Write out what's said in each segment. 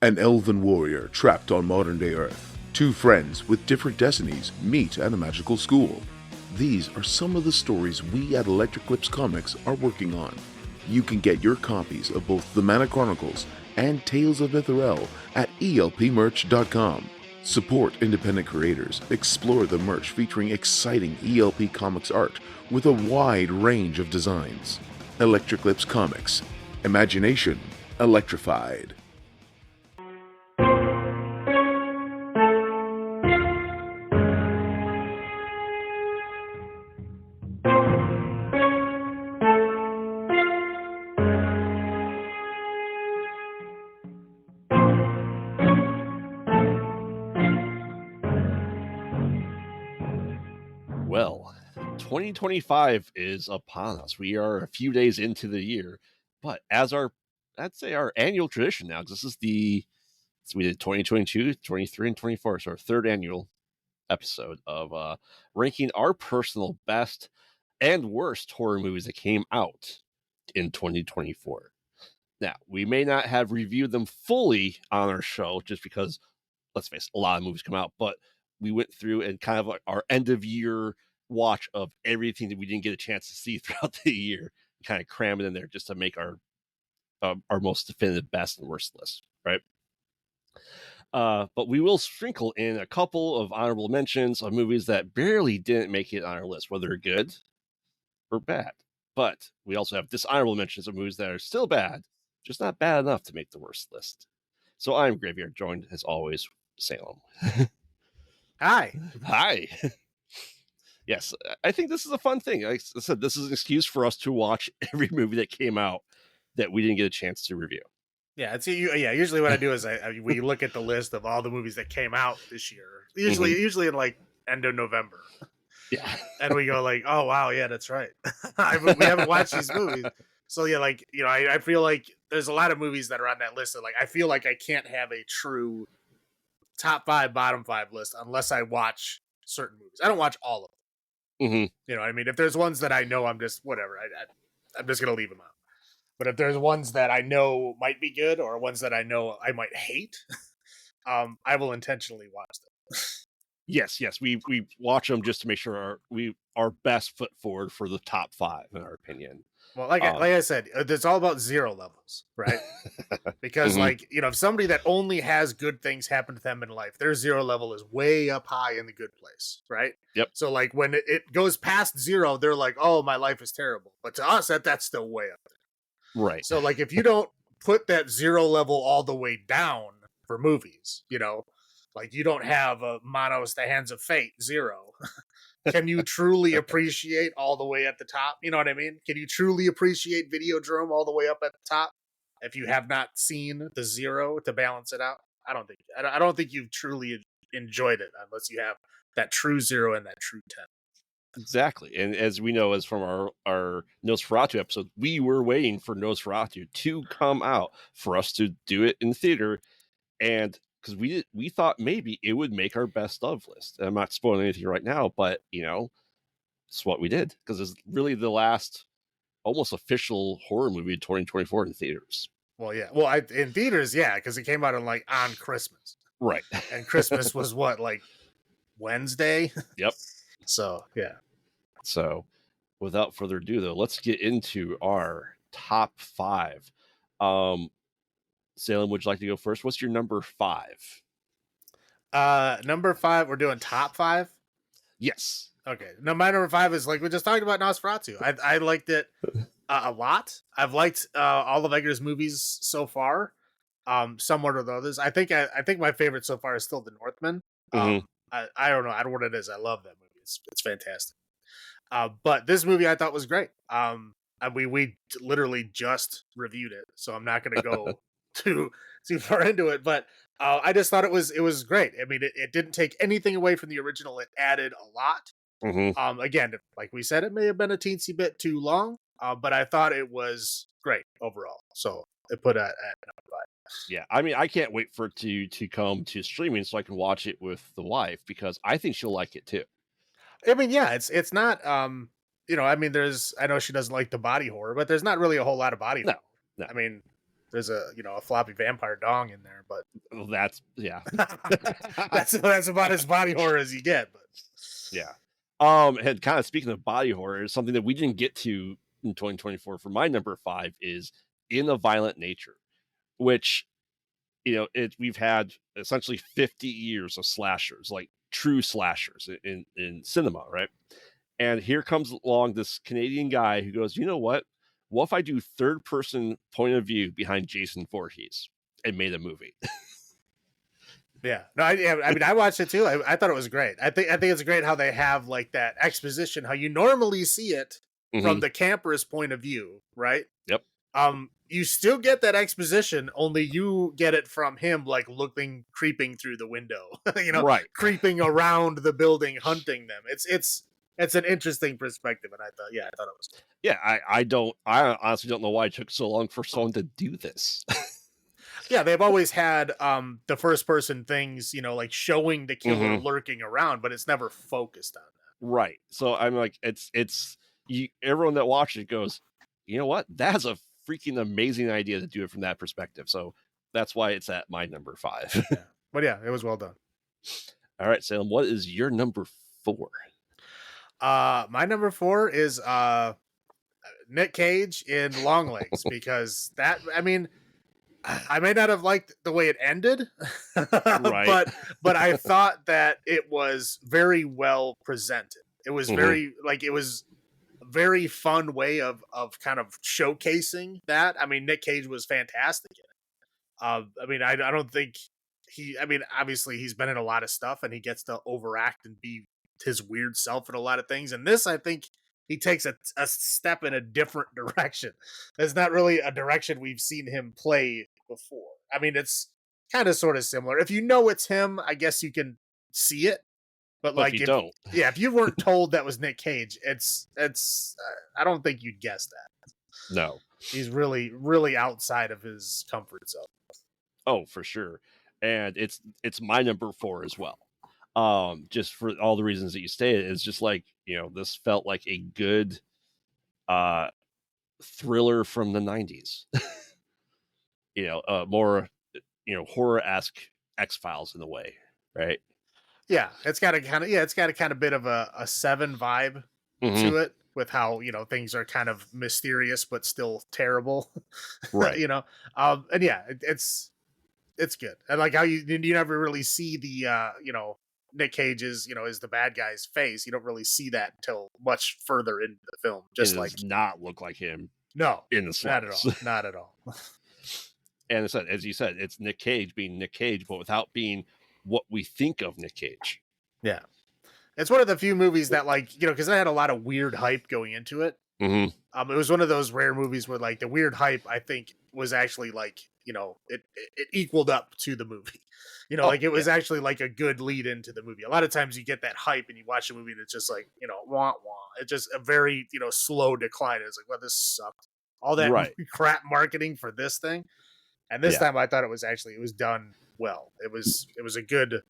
An elven warrior trapped on modern-day Earth. Two friends with different destinies meet at a magical school. These are some of the stories we at Electric Lips Comics are working on. You can get your copies of both The Mana Chronicles and Tales of Mithril at elpmerch.com. Support independent creators, explore the merch featuring exciting ELP Comics art with a wide range of designs. Electric Lips Comics. Imagination electrified. Well, 2025 is upon us. We are a few days into the year, but as I'd say our annual tradition now, because we did 2022, 23, and 24, so our third annual episode of ranking our personal best and worst horror movies that came out in 2024. Now, we may not have reviewed them fully on our show just because, let's face it, a lot of movies come out, but we went through and kind of like our end of year watch of everything that we didn't get a chance to see throughout the year, kind of cram it in there just to make our most definitive best and worst list, right? But we will sprinkle in a couple of honorable mentions of movies that barely didn't make it on our list, whether they're good or bad. But we also have dishonorable mentions of movies that are still bad, just not bad enough to make the worst list. So I'm Graveyard, joined as always, Salem. Hi. Hi. Yes, I think this is a fun thing. Like I said, this is an excuse for us to watch every movie that came out that we didn't get a chance to review. Yeah, usually what I do is we look at the list of all the movies that came out this year. Usually in like end of November. Yeah. And we go like, oh wow, yeah, that's right. We haven't watched these movies. So yeah, like, I feel like there's a lot of movies that are on that list that like I feel like I can't have a true top 5, bottom 5 list unless I watch certain movies. I don't watch all of them. Mm-hmm. You know what I mean? If there's ones that I know, I'm just whatever. I'm just gonna leave them out. But if there's ones that I know might be good or ones that I know I might hate, I will intentionally watch them. Yes, we watch them just to make sure our best foot forward for the top 5 in our opinion. Well, like I said, it's all about zero levels, right? Because Mhm. like, if somebody that only has good things happen to them in life, their zero level is way up high in the good place, right? Yep. So like when it goes past 0, they're like, oh, my life is terrible. But to us, that's still way up there. Right. So like if you don't put that 0 level all the way down for movies, like you don't have a Manos the Hands of Fate 0. Can you truly appreciate all the way at the top? You know what I mean? Can you truly appreciate Videodrome all the way up at the top if you have not seen the 0 to balance it out? I don't think you've truly enjoyed it unless you have that true 0 and that true 10. Exactly. And as we know, as from our Nosferatu episode, we were waiting for Nosferatu to come out for us to do it in theater. And because we thought maybe it would make our best of list. And I'm not spoiling anything right now, but it's what we did because it's really the last almost official horror movie in 2024 in theaters. Well, yeah. Well, in theaters, yeah, because it came out on Christmas. Right. And Christmas was what, like Wednesday? Yep. So, yeah. So, without further ado, though, let's get into our top 5. Salem, would you like to go first? What's your number 5? Number 5, we're doing top 5? Yes. Okay. No, my number 5 is like we just talked about Nosferatu. I liked it a lot. I've liked all of Eggers' movies so far. Some more than others. I think my favorite so far is still The Northman. Mm-hmm. I don't know. I don't know what it is. I love that movie. It's fantastic. But this movie I thought was great. We literally just reviewed it, so I'm not going to go too far into it. But I just thought it was great. I mean, it didn't take anything away from the original. It added a lot. Mm-hmm. Again, like we said, it may have been a teensy bit too long, but I thought it was great overall. So it put at number 5. Yeah, I mean, I can't wait for it to come to streaming so I can watch it with the wife because I think she'll like it too. I mean, yeah, it's not I mean, I know she doesn't like the body horror, but there's not really a whole lot of body horror. No. I mean, there's a floppy vampire dong in there, but Well, that's yeah. that's about as body horror as you get. But Yeah. And kind of speaking of body horror, something that we didn't get to in 2024 for my number 5 is In a Violent Nature, which we've had essentially 50 years of slashers, like true slashers in cinema, right? And here comes along this Canadian guy who goes, you know what? What if I do third person point of view behind Jason Voorhees and made a movie? yeah, no, I mean, I watched it too. I thought it was great. I think it's great how they have like that exposition, how you normally see it from the camper's point of view, right? Yep. You still get that exposition, only you get it from him, like creeping through the window, Right. creeping around the building, hunting them. It's an interesting perspective, and I thought it was. Yeah, I honestly don't know why it took so long for someone to do this. Yeah, they've always had the first person things, like showing the killer lurking around, but it's never focused on that. Right. So I'm like, everyone that watches it goes, you know what? That's a freaking amazing idea to do it from that perspective. So that's why it's at my number 5. Yeah. But yeah, it was well done. All right, Salem, what is your number 4? My number 4 is Nick Cage in Longlegs, because I may not have liked the way it ended, right. but I thought that it was very well presented. It was it was a very fun way of kind of showcasing that. I mean, Nick Cage was fantastic in it. I don't think obviously he's been in a lot of stuff and he gets to overact and be his weird self in a lot of things. And this, I think he takes a step in a different direction. It's not really a direction we've seen him play before. I mean, it's kind of sort of similar. If you know it's him, I guess you can see it. But like, if you don't, if you weren't told that was Nick Cage, it's I don't think you'd guess that. No, he's really, really outside of his comfort zone. Oh, for sure. And it's my number 4 as well. Just for all the reasons that you stated. It's just like, this felt like a good thriller from the 90s. More horror-esque X-Files in a way, right? Yeah, it's got a kind of bit of a Seven vibe to it, with how things are kind of mysterious but still terrible, right? And yeah, it's good. And like how you never really see the Nick Cage's is the bad guy's face. You don't really see that until much further into the film. Just it does not look like him. No, in the slightest. not at all. And as you said, it's Nick Cage being Nick Cage, but without being what we think of Nick Cage. Yeah. It's one of the few movies that because it had a lot of weird hype going into it. It was one of those rare movies where like the weird hype, I think, was actually it equaled up to the movie. It was actually like a good lead into the movie. A lot of times you get that hype and you watch the movie and it's just like, wah, wah. It's just a very, slow decline. It's like, well, this sucked. All that crap marketing for this thing. And this time I thought it was done well. It was a good,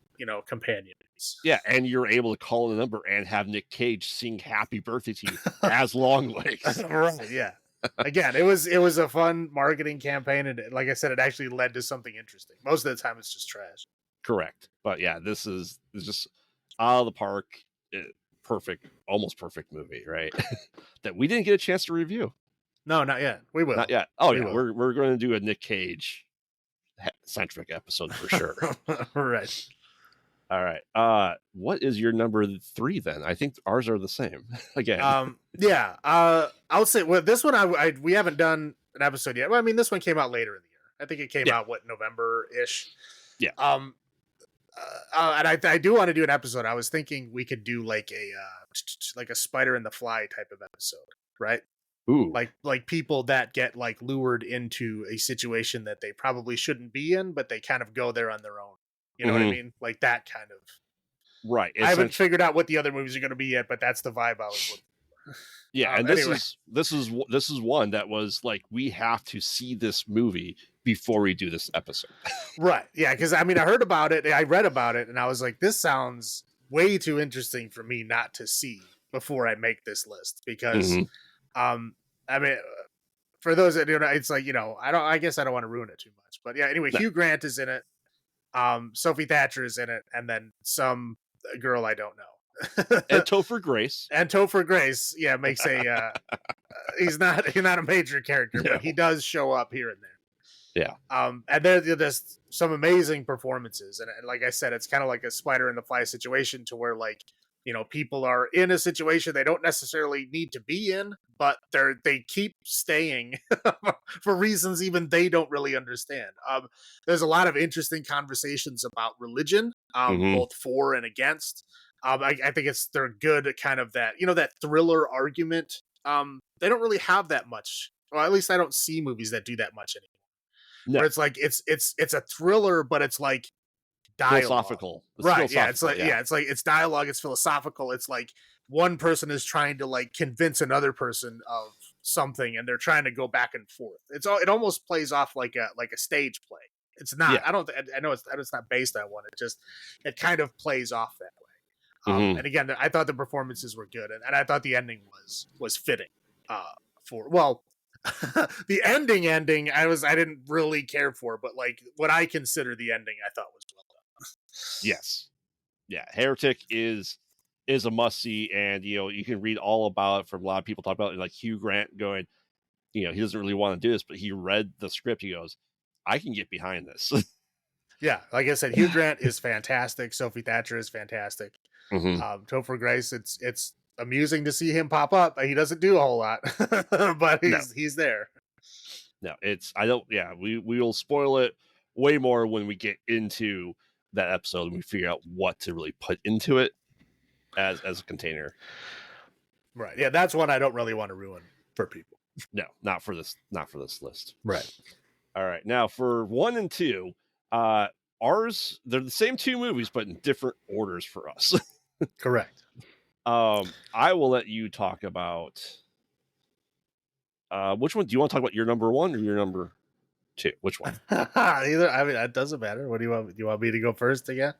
companion piece. Yeah, and you're able to call in a number and have Nick Cage sing "Happy Birthday" to you as Longlegs. Right? Yeah. Again, it was a fun marketing campaign, and like I said, it actually led to something interesting. Most of the time, it's just trash. Correct, but yeah, this is just out of the park. Perfect, almost perfect movie, right? That we didn't get a chance to review. No, not yet. We will. Not yet. Oh, yeah. We're going to do a Nick Cage centric episode for sure. Right. All right. What is your number 3 then? I think ours are the same again. Yeah. I'll say this one we haven't done an episode yet. Well, I mean, this one came out later in the year. I think it came out November-ish. Yeah. And I do want to do an episode. I was thinking we could do like a Spider and the Fly type of episode, right? Ooh. Like people that get like lured into a situation that they probably shouldn't be in, but they kind of go there on their own. You know what I mean? Like that kind of. Right. I haven't figured out what the other movies are going to be yet, but that's the vibe I was looking for. Yeah, and this is one that was like, we have to see this movie before we do this episode. Right. Yeah, because I mean, I heard about it, I read about it, and I was like, this sounds way too interesting for me not to see before I make this list. Because, I mean, for those that don't know, it's like, I guess I don't want to ruin it too much, but yeah. Anyway, No. Hugh Grant is in it. Sophie Thatcher is in it, and then some girl I don't know. And Topher Grace. And Topher Grace, yeah, makes he's not a major character, No. but he does show up here and there. Yeah. And there's some amazing performances, and like I said, it's kind of like a spider in the fly situation, to where, like, people are in a situation they don't necessarily need to be in, but they keep staying for reasons even they don't really understand. There's a lot of interesting conversations about religion, both for and against. I think they're good at kind of that, that thriller argument. They don't really have that much. Well, at least I don't see movies that do that much anymore. No. Where it's like it's a thriller, but it's like dialogue. Philosophical. Right. Yeah. It's like it's dialogue, it's philosophical. It's like one person is trying to like convince another person of something, and they're trying to go back and forth. It almost plays off like a stage play. It's not. Yeah. I know it's not based on one. It kind of plays off that way. And again, I thought the performances were good, and I thought the ending was fitting. The ending I didn't really care for, but like what I consider the ending, I thought was well done. Yes. Yeah. Heretic is a must see, and you can read all about it from a lot of people talk about it, like Hugh Grant going, he doesn't really want to do this, but he read the script. He goes, I can get behind this. Yeah, like I said, Hugh Grant is fantastic. Sophie Thatcher is fantastic. Topher Grace, it's amusing to see him pop up. He doesn't do a whole lot, but he's there. No, we will spoil it way more when we get into that episode and we figure out what to really put into it as a container. Right. Yeah, that's one I don't really want to ruin for people. No, not for this list. Right. All right. Now for 1 and 2, ours, they're the same two movies, but in different orders for us. Correct. I will let you talk about which one. Do you want to talk about your number 1 or your number 2? Which one? Either. I mean, that doesn't matter. What do you want? Do you want me to go first again?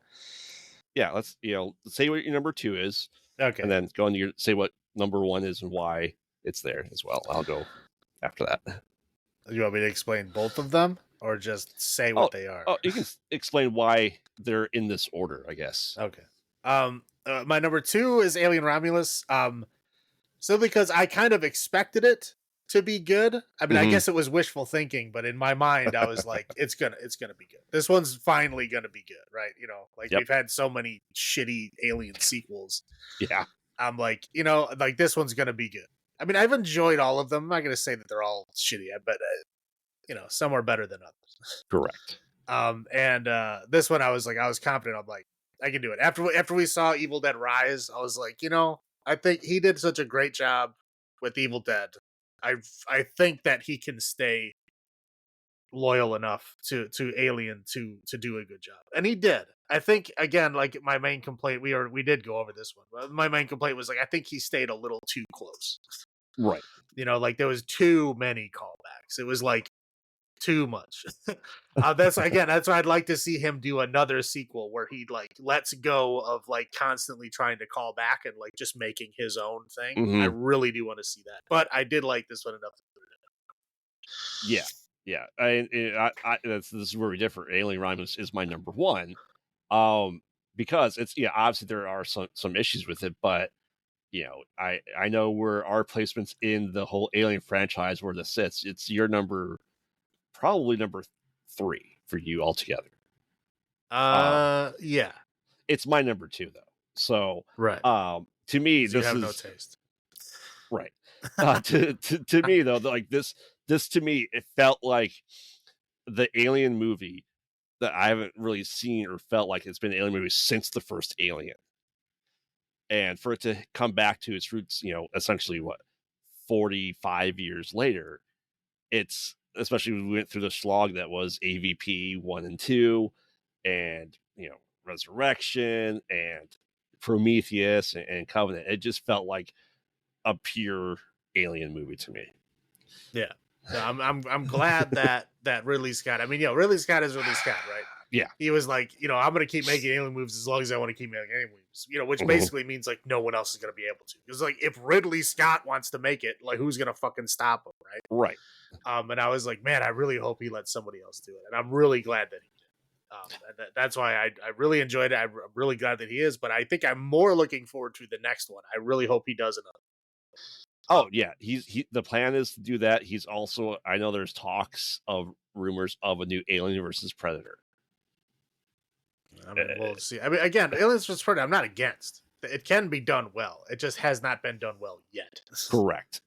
Yeah, let's say what your number 2 is. Okay. And then go on say what number 1 is and why it's there as well. I'll go after that. You want me to explain both of them, or just say what they are? Oh, you can explain why they're in this order, I guess. Okay. My number 2 is Alien Romulus. So because I kind of expected it to be good. I mean, I guess it was wishful thinking, but in my mind, I was like, it's gonna be good. This one's finally gonna be good, right? We've had so many shitty Alien sequels. Yeah. I'm like, like this one's gonna be good. I mean, I've enjoyed all of them. I'm not gonna say that they're all shitty, but some are better than others. Correct. And this one, I was confident. I'm like, I can do it. After we saw Evil Dead Rise, I was like, I think he did such a great job with Evil Dead. I think that he can stay loyal enough to Alien to do a good job, and he did. I think, again, like my main complaint, we did go over this one, but my main complaint was like I think he stayed a little too close. Right. Like there was too many callbacks. It was like too much. That's why I'd like to see him do another sequel where he like lets go of like constantly trying to call back and like just making his own thing. I really do want to see that, but I did like this one enough to put it in. Yeah. This is where we differ. Alien Romulus is my number 1, because it's obviously there are some issues with it, but I know where our placements in the whole Alien franchise, where this sits. It's your probably number 3 for you altogether. Yeah. It's my number 2 though. So right. To me, this have is no taste. Right. To me though, like this to me, it felt like the Alien movie that I haven't really seen or felt like it's been an Alien movie since the first Alien. And for it to come back to its roots, essentially 45 years later, it's, especially when we went through the slog that was AVP 1 and 2, and Resurrection and Prometheus and Covenant. It just felt like a pure Alien movie to me. Yeah, so I'm glad that Ridley Scott. I mean, Ridley Scott is Ridley Scott, right? Yeah. He was like, I'm going to keep making alien movies as long as I want to keep making alien movies, which basically means like no one else is going to be able to. Because like if Ridley Scott wants to make it, like who's going to fucking stop him, right? Right. And I was like, man, I really hope he lets somebody else do it. And I'm really glad that he did. That's why I really enjoyed it. I'm really glad that he is, but I think I'm more looking forward to the next one. I really hope he does another. Oh yeah, the plan is to do that. He's also, I know there's rumors of a new Alien versus Predator. I mean, we'll see. I mean, again, Aliens vs Predator, I'm not against. It can be done well. It just has not been done well yet. Correct.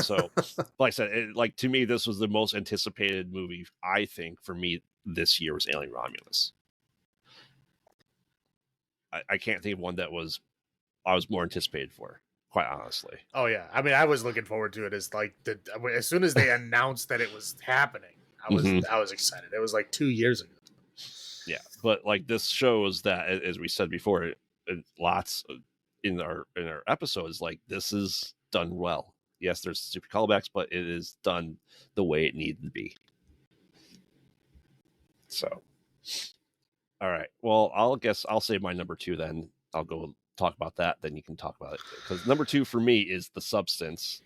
So, like I said, to me, this was the most anticipated movie. I think for me this year was Alien Romulus. I can't think of one that I was more anticipated for, quite honestly. Oh yeah, I mean, I was looking forward to it as as soon as they announced that it was happening, I was excited. It was like 2 years ago. Yeah, but like this shows that, as we said before, in our episodes, like this is done well. Yes, there's stupid callbacks, but it is done the way it needed to be. So, all right. Well, I'll save my number 2 then. I'll go talk about that. Then you can talk about it, because number 2 for me is The Substance,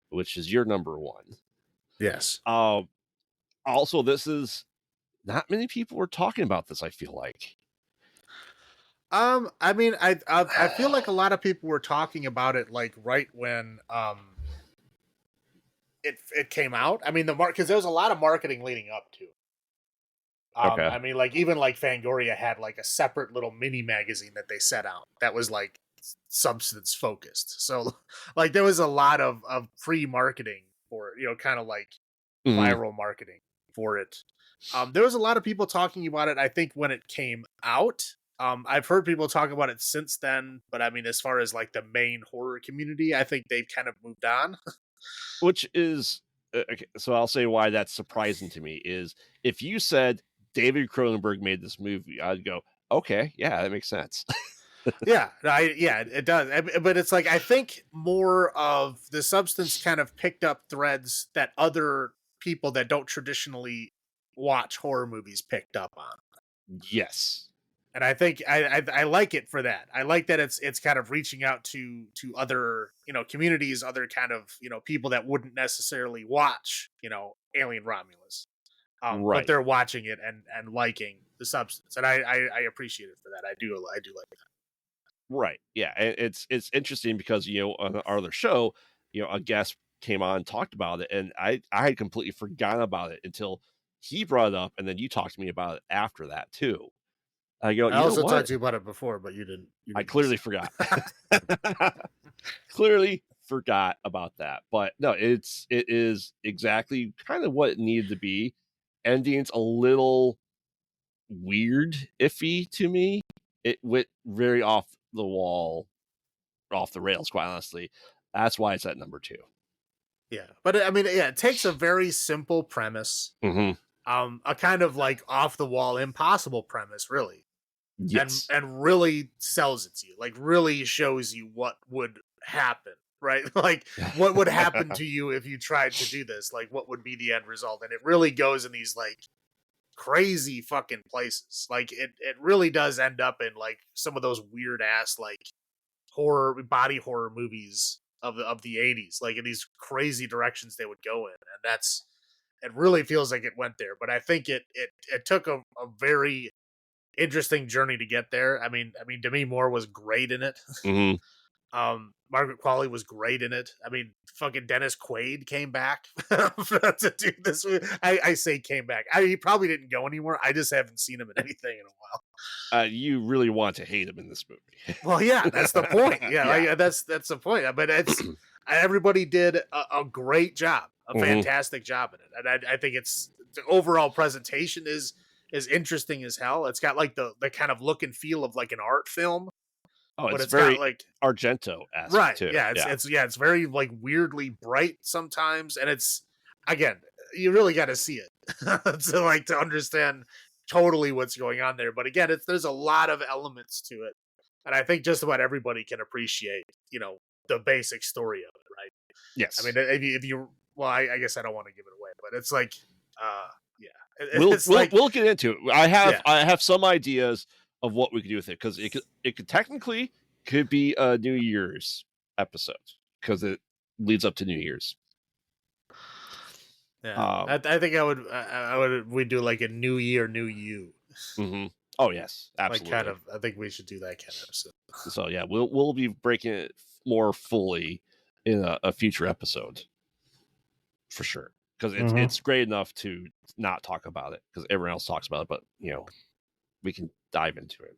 which is your number 1. Yes. Also, this is not many people were talking about this. I feel like. I mean, I feel like a lot of people were talking about it like right when it came out. I mean, because there was a lot of marketing leading up to. Okay. I mean, like even like Fangoria had like a separate little mini magazine that they set out that was like substance focused. So like there was a lot of pre-marketing for it, kind of like viral marketing for it. There was a lot of people talking about it, I think, when it came out. I've heard people talk about it since then, but I mean, as far as like the main horror community, I think they've kind of moved on. Which is, okay, so I'll say why that's surprising to me is if you said David Cronenberg made this movie, I'd go, okay, yeah, that makes sense. Yeah, it does. But it's like I think more of The Substance kind of picked up threads that other people that don't traditionally watch horror movies picked up on. Yes. And I think I like it for that. I like that it's kind of reaching out to other communities, other kind of people that wouldn't necessarily watch Alien Romulus, Right. but they're watching it and liking The Substance, and I appreciate it for that. I do like that. Right. Yeah. It's interesting because on our other show, a guest came on and talked about it, and I had completely forgotten about it until he brought it up, and then you talked to me about it after that too. I go, I also talked to you about it before, but you didn't I clearly forgot. Clearly forgot about that. But no, it is exactly kind of what it needed to be. Ending's a little weird, iffy to me. It went very off the wall, off the rails, quite honestly. That's why it's at number 2. Yeah. But I mean, yeah, it takes a very simple premise. A kind of like off the wall, impossible premise, really. Yes. And really sells it to you, like really shows you what would happen, right? Like what would happen to you if you tried to do this, like what would be the end result. And it really goes in these like crazy fucking places. Like it really does end up in like some of those weird ass like body horror movies of the 80s, like in these crazy directions they would go in. And it really feels like it went there. But I think it took a very interesting journey to get there. I mean, Demi Moore was great in it. Margaret Qualley was great in it. I mean, fucking Dennis Quaid came back to do this. I say came back. He probably didn't go anywhere. I just haven't seen him in anything in a while. You really want to hate him in this movie. Well, yeah, that's the point. Yeah. That's the point. But it's everybody did a great job, a fantastic job in it, and I think it's the overall presentation is interesting as hell. It's got like the kind of look and feel of like an art film. Oh, but it's very got like Argento-esque, right? too. Yeah, it's very like weirdly bright sometimes, and it's again, you really got to see it to understand totally what's going on there. But again, there's a lot of elements to it, and I think just about everybody can appreciate the basic story of it, right? Yes. I mean, if you well, I guess I don't want to give it away, but it's like, yeah, We'll get into it. I have some ideas of what we could do with it, because it could technically could be a New Year's episode, because it leads up to New Year's. Yeah, I think we do like a New Year, New You. Mm-hmm. Oh yes, absolutely. Like I think we should do that kind of episode. So yeah, we'll be breaking it more fully in a future episode for sure, because it's great enough to not talk about it because everyone else talks about it, but we can dive into it.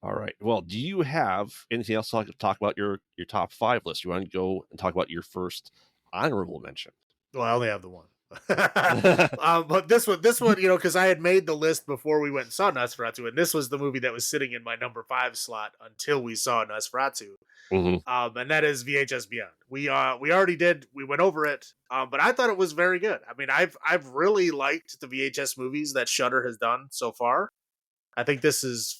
All right. Well, do you have anything else to talk about your top 5 list? You want to go and talk about your first honorable mention? Well, I only have the one. But this one, because I had made the list before we went and saw Nosferatu, and this was the movie that was sitting in my number 5 slot until we saw Nosferatu. Mm-hmm. And that is VHS Beyond. We went over it, but I thought it was very good. I mean, I've really liked the VHS movies that Shudder has done so far. I think this is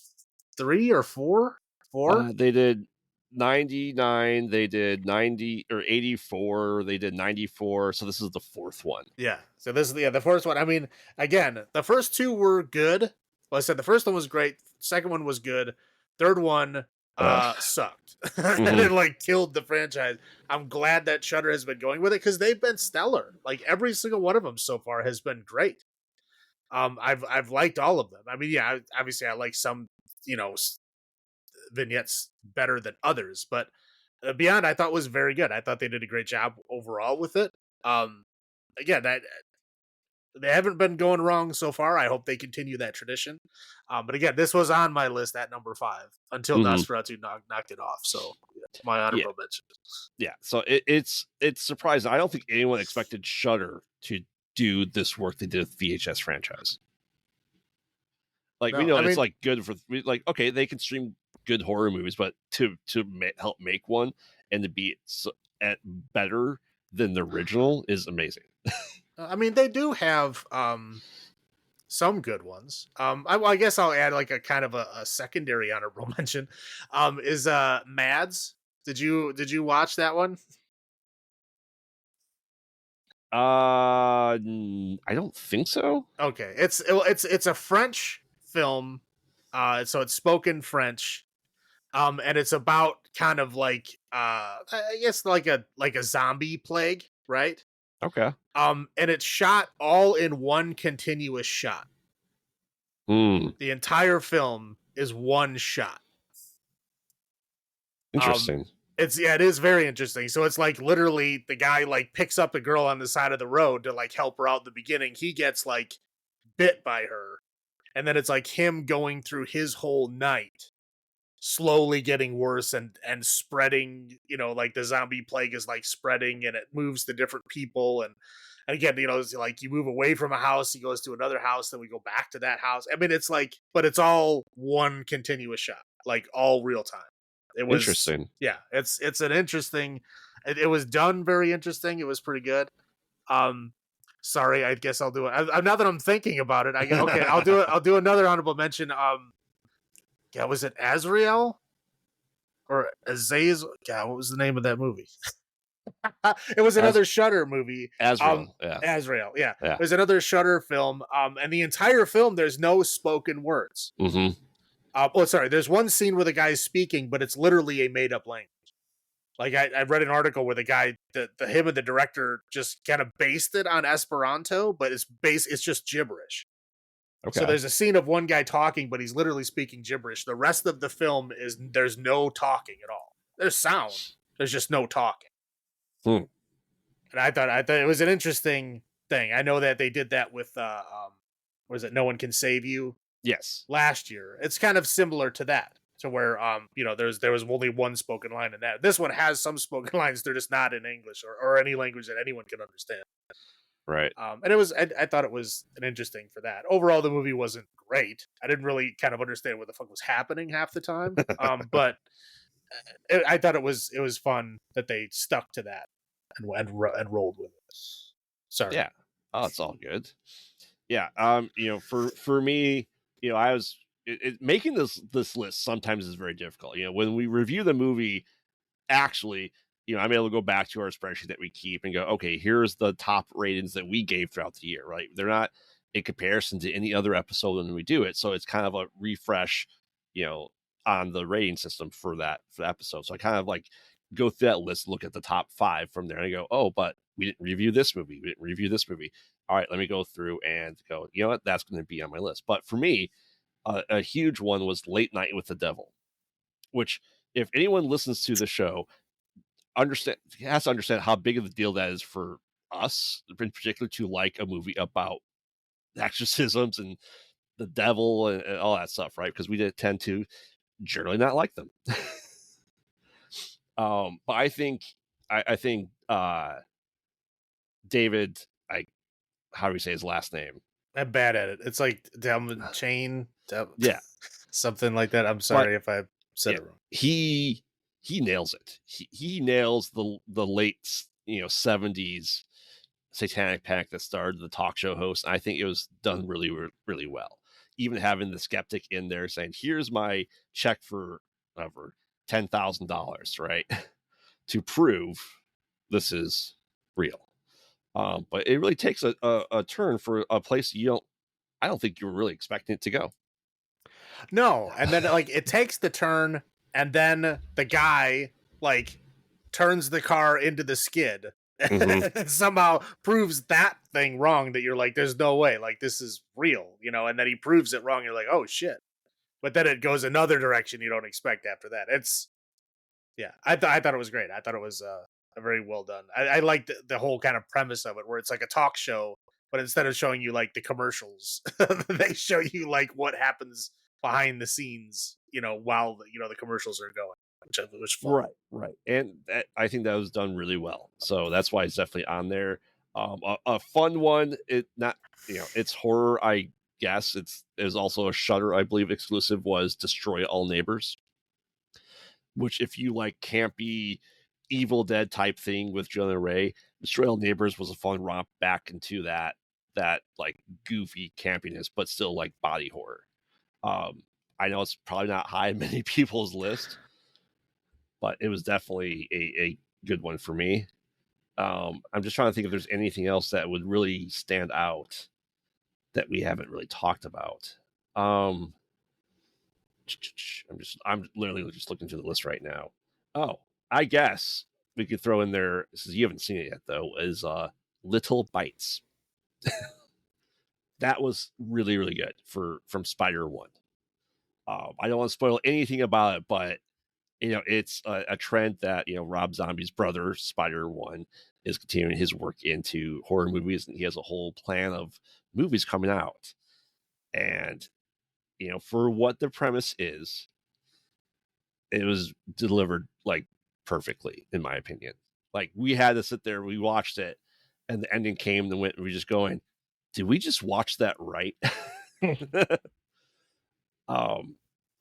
3 or 4. They did 99, they did 90 or 84, they did 94, so this is the 4th one. Yeah, so this is the 4th one. I mean, again, the first 2 were good. Well, I said the first one was great, second one was good, third one sucked. Mm-hmm. And it killed the franchise. I'm glad that Shudder has been going with it, because they've been stellar. Like every single one of them so far has been great. I've liked all of them. I mean, yeah, obviously I like some vignettes better than others, but Beyond I thought was very good. I thought they did a great job overall with it. Again, they haven't been going wrong so far. I hope they continue that tradition. But again, this was on my list at number 5 until Nosferatu knocked it off. So my honorable mention. Yeah, so it's surprising. I don't think anyone expected Shudder to do this work they did with the VHS franchise. We know it's good for okay, they can stream good horror movies, but to help make one and to be better than the original is amazing. I mean, they do have some good ones. I guess I'll add a kind of a secondary honorable mention. Is Mads? Did you watch that one? I don't think so. Okay, it's a French film, so it's spoken French, and it's about kind of I guess like a zombie plague, right? Okay. And it's shot all in one continuous shot. The entire film is one shot. Interesting. It is very interesting. So it's literally the guy picks up the girl on the side of the road to help her out in the beginning. He gets bit by her. And then it's him going through his whole night, slowly getting worse and spreading, the zombie plague is spreading and it moves to different people. And again, it's you move away from a house, he goes to another house, then we go back to that house. I mean, it's but it's all one continuous shot, all real time. It was interesting. Yeah, it's an interesting. It was done very interesting. It was pretty good. Sorry, I guess I'll do it. Now that I'm thinking about it, I'll do it. I'll do another honorable mention. Yeah, was it Azrael or Azazel? God, what was the name of that movie? It was another Shudder movie. Azrael. Azrael. Yeah. It was another Shudder film. And the entire film, there's no spoken words. Mm-hmm. Sorry. There's one scene where the guy's speaking, but it's literally a made up language. I read an article where the guy, him and the director just kind of based it on Esperanto, but it's just gibberish. Okay. So there's a scene of one guy talking, but he's literally speaking gibberish. The rest of the film there's no talking at all. There's sound. There's just no talking. And I thought it was an interesting thing. I know that they did that with was it No One Can Save You? Yes. Last year. It's kind of similar to that. To where there was only one spoken line in that. This one has some spoken lines, they're just not in English or any language that anyone can understand. Right. And it was I thought it was an interesting for that. Overall, the movie wasn't great. I didn't really kind of understand what the fuck was happening half the time. But I thought it was fun that they stuck to that and rolled with it. Sorry. Yeah. Oh, it's all good. Yeah. For me, I was making this list sometimes is very difficult. When we review the movie, actually, I'm able to go back to our spreadsheet that we keep and go, okay, here's the top ratings that we gave throughout the year, right? They're not in comparison to any other episode when we do it. So it's kind of a refresh, on the rating system for that episode. So I kind of like go through that list, look at the top 5 from there, and I go, oh, but we didn't review this movie. We didn't review this movie. All right, let me go through and go, you know what? That's going to be on my list. But for me, a huge one was Late Night with the Devil, which if anyone listens to the show, has to understand how big of a deal that is for us, in particular, to like a movie about exorcisms and the devil and all that stuff, right? Because we did tend to generally not like them. But I think David, how do we say his last name? I'm bad at it. It's like Chain, yeah, something like that. I'm sorry if I said it wrong. He nails it. He nails the late 70s satanic panic that started the talk show host. I think it was done really, really well. Even having the skeptic in there saying, "Here's my check for whatever $10,000, right, to prove this is real." But it really takes a turn for a place I don't think you were really expecting it to go. No, and then like it takes the turn, and then the guy like turns the car into the skid, and somehow proves that thing wrong. That you're like, there's no way, like this is real, and then he proves it wrong. You're like, oh shit! But then it goes another direction you don't expect after that. I thought it was great. I thought it was very well done. I liked the whole kind of premise of it, where it's like a talk show, but instead of showing you like the commercials, they show you like what happens behind the scenes, while the commercials are going, which was fun. Right. And I think that was done really well. So that's why it's definitely on there. A fun one. It's horror. I guess it is also a Shudder, I believe, exclusive, was Destroy All Neighbors, which if you like campy Evil Dead type thing with Jonah Ray, Destroy All Neighbors was a fun romp back into that like goofy campiness, but still like body horror. I know it's probably not high in many people's list, but it was definitely a good one for me. I'm just trying to think if there's anything else that would really stand out that we haven't really talked about. I'm literally just looking through the list right now. Oh, I guess we could throw in there, since you haven't seen it yet though, is Little Bites. That was really, really good from Spider-1. I don't want to spoil anything about it, but it's a trend that Rob Zombie's brother Spider-1 is continuing his work into horror movies, and he has a whole plan of movies coming out. And for what the premise is, it was delivered like perfectly, in my opinion. Like, we had to sit there, we watched it, and the ending came and went, and we just going, did we just watch that right?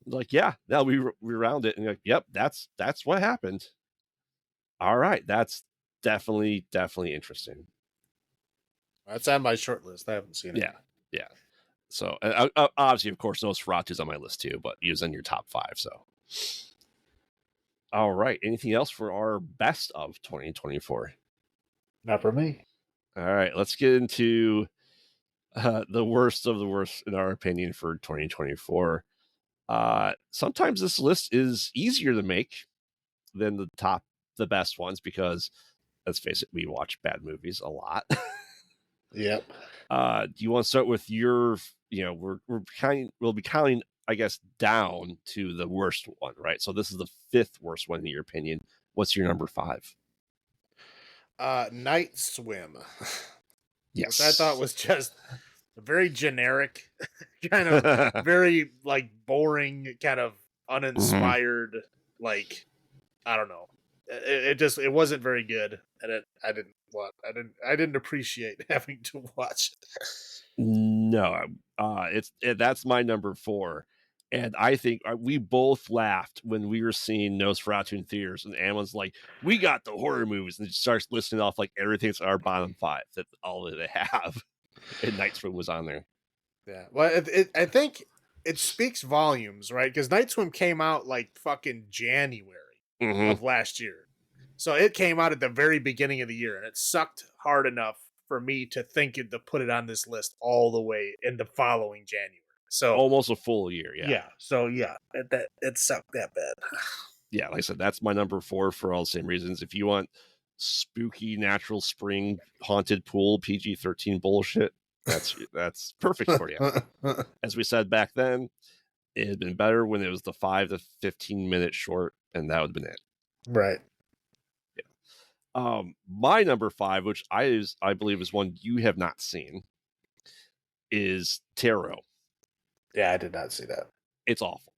Like, yeah, now we round it and like, yep, that's what happened. All right, that's definitely interesting. That's on my short list. I haven't seen it. Yeah. So obviously, of course, Nosferatu's on my list too, but he was in your top 5. So, all right, anything else for our best of 2024? Not for me. All right, let's get into the worst of the worst, in our opinion, for 2024. Sometimes this list is easier to make than the best ones, because let's face it, we watch bad movies a lot. Yep. Do you want to start with your, we'll be counting, I guess, down to the worst one, right? So this is the 5th worst one in your opinion. What's your number 5? Night Swim. Yes. Which I thought was just very generic, kind of very like boring, kind of uninspired, like, I don't know. It wasn't very good, and I didn't appreciate having to watch it. No, that's my number 4, and I think we both laughed when we were seeing Nosferatu in theaters, and Ammon's like, "We got the horror movies," and it starts listing off like everything's our bottom 5. That's all that they have, and Night Swim was on there. Yeah, well, I think it speaks volumes, right? Because Night Swim came out like fucking January of last year. So it came out at the very beginning of the year, and it sucked hard enough for me to think to put it on this list all the way in the following January. So Almost a full year, it sucked that bad. Yeah, like I said, that's my number 4 for all the same reasons. If you want spooky natural spring haunted pool PG-13 bullshit, that's perfect for you. As we said back then, it had been better when it was the 5 to 15 minute short, and that would have been it. Right. My number 5, which I believe is one you have not seen, is Tarot. Yeah, I did not see that. It's awful.